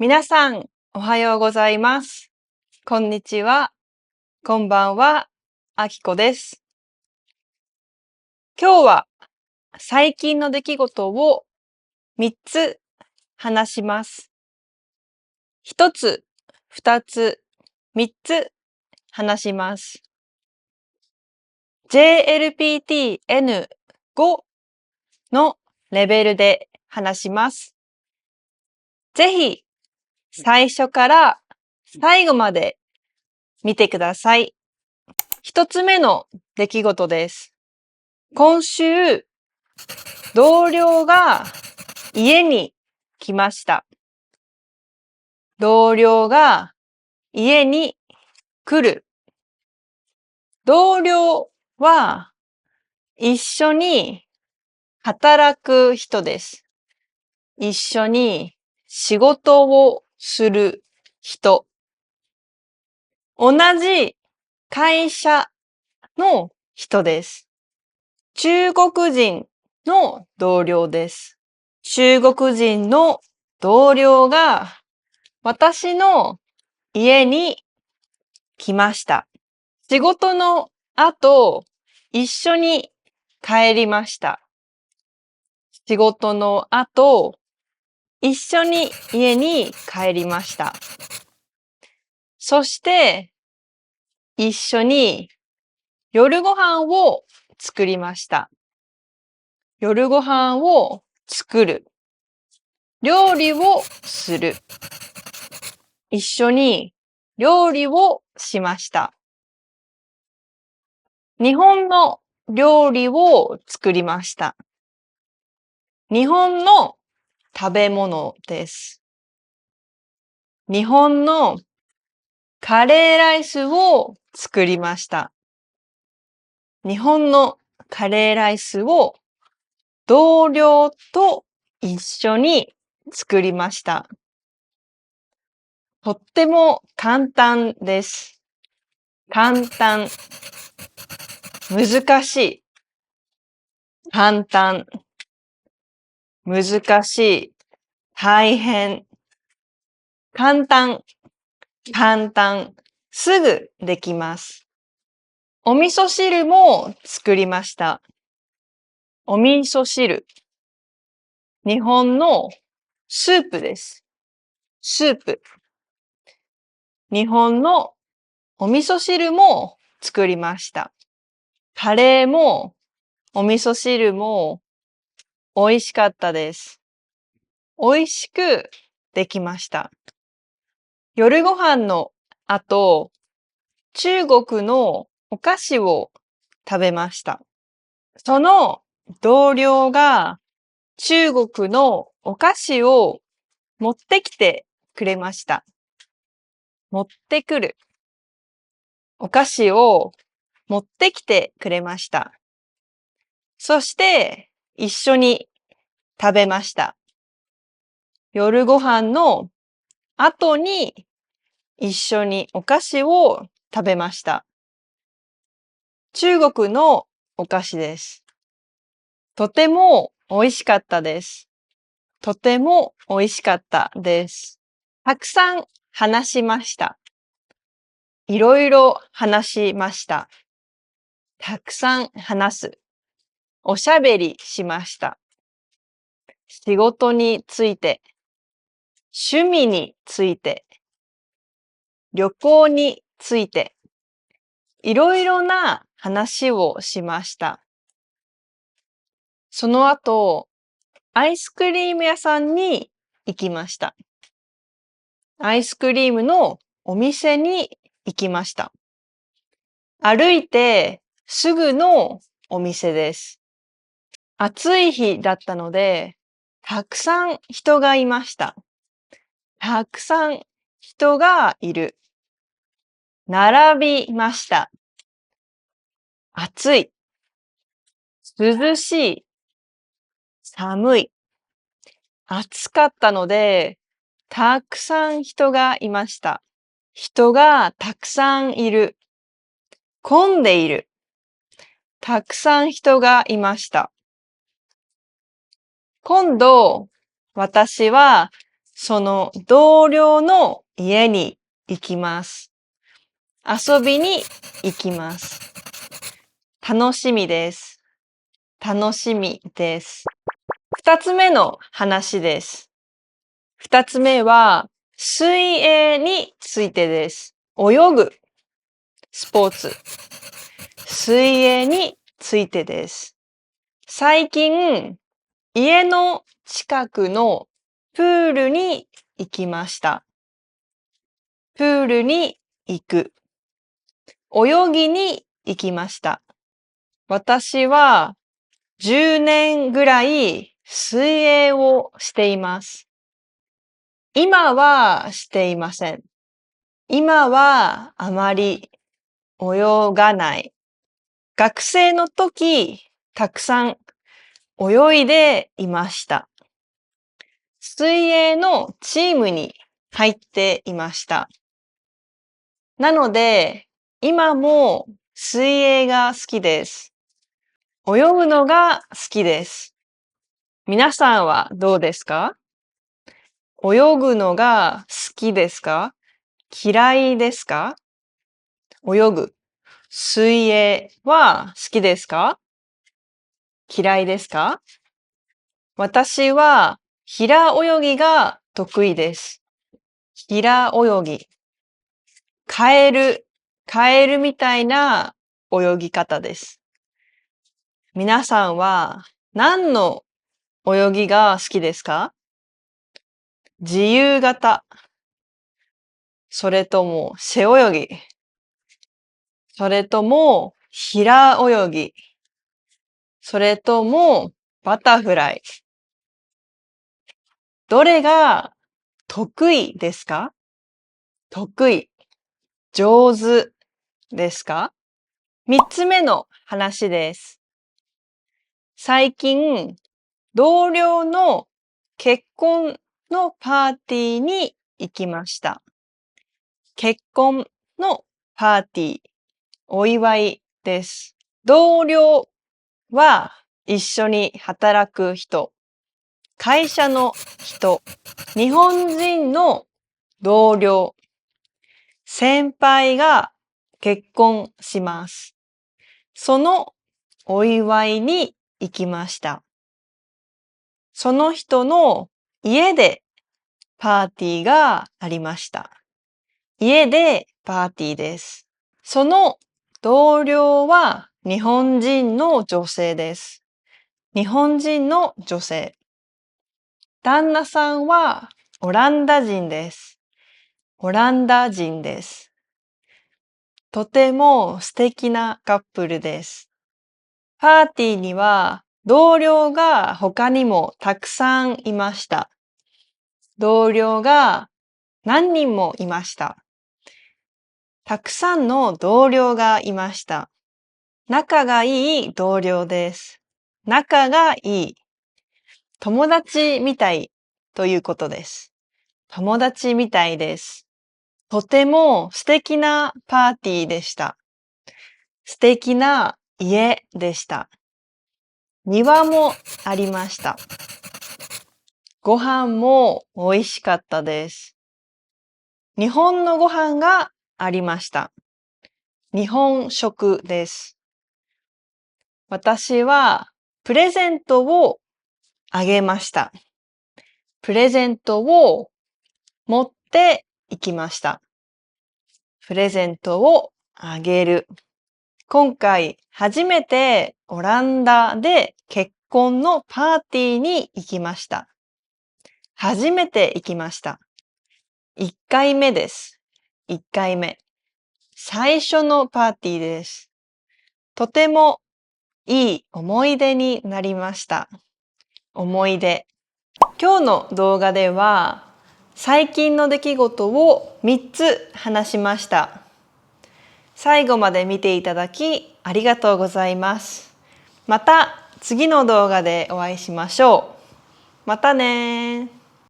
皆さん、おはようございます。こんにちは。こんばんは。あきこです。今日は最近の出来事を3つ話します。1つ、2つ、3つ話します。JLPT-N5 のレベルで話します。ぜひ、最初から最後まで見てください。1つ目の出来事です。今週、同僚が家に来ました。同僚が家に来る。同僚は一緒に働く人です。一緒に仕事をする人。同じ会社の人です。中国人の同僚です。中国人の同僚が私の家に来ました。仕事の後、一緒に帰りました。仕事の後、一緒に家に帰りました。そして、一緒に夜ご飯を作りました。夜ご飯を作る。料理をする。一緒に料理をしました。日本の料理を作りました。日本の食べ物です。日本のカレーライスを作りました。日本のカレーライスを同僚と一緒に作りました。とっても簡単です。簡単。難しい。簡単。難しい。大変。簡単。簡単。すぐできます。お味噌汁も作りました。お味噌汁。日本のスープです。スープ。日本のお味噌汁も作りました。カレーもお味噌汁も美味しかったです。美味しくできました。夜ご飯の後、中国のお菓子を食べました。その同僚が中国のお菓子を持ってきてくれました。持ってくる。お菓子を持ってきてくれました。そして一緒に食べました。夜ご飯の後に一緒にお菓子を食べました。中国のお菓子です。とても美味しかったです。とても美味しかったです。たくさん話しました。いろいろ話しました。たくさん話す。おしゃべりしました。仕事について、趣味について、旅行について、いろいろな話をしました。その後、アイスクリーム屋さんに行きました。アイスクリームのお店に行きました。歩いてすぐのお店です。暑い日だったので、たくさん人がいました。たくさん人がいる。並びました。暑い。涼しい。寒い。暑かったので、たくさん人がいました。人がたくさんいる。混んでいる。たくさん人がいました。今度、私はその同僚の家に行きます。遊びに行きます。楽しみです。楽しみです。二つ目の話です。二つ目は、水泳についてです。泳ぐ、スポーツ。水泳についてです。最近、家の近くのプールに行きました。プールに行く。泳ぎに行きました。私は10年ぐらい水泳をしています。今はしていません。今はあまり泳がない。学生の時、たくさん泳いでいました。水泳のチームに入っていました。なので、今も水泳が好きです。泳ぐのが好きです。皆さんはどうですか？泳ぐのが好きですか？嫌いですか？泳ぐ、水泳は好きですか？嫌いですか？私は平泳ぎが得意です。平泳ぎ。カエルみたいな泳ぎ方です。皆さんは何の泳ぎが好きですか？自由形、それとも背泳ぎ、それとも平泳ぎ、それともバタフライ。どれが得意ですか？得意、上手ですか？三つ目の話です。最近、同僚の結婚のパーティーに行きました。結婚のパーティー、お祝いです。同僚は一緒に働く人、会社の人、日本人の同僚、先輩が結婚します。そのお祝いに行きました。その人の家でパーティーがありました。家でパーティーです。その同僚は日本人の女性です。日本人の女性。旦那さんはオランダ人です。オランダ人です。とても素敵なカップルです。パーティーには同僚が他にもたくさんいました。同僚が何人もいました。たくさんの同僚がいました。仲がいい同僚です。仲がいい。友達みたいということです。友達みたいです。とても素敵なパーティーでした。素敵な家でした。庭もありました。ご飯も美味しかったです。日本のご飯がありました。日本食です。私はプレゼントをあげました。プレゼントを持って行きました。プレゼントをあげる。今回初めてオランダで結婚のパーティーに行きました。初めて行きました。1回目です。1回目。最初のパーティーです。とてもいい思い出になりました。思い出。今日の動画では最近の出来事を3つ話しました。最後まで見ていただきありがとうございます。また次の動画でお会いしましょう。またね。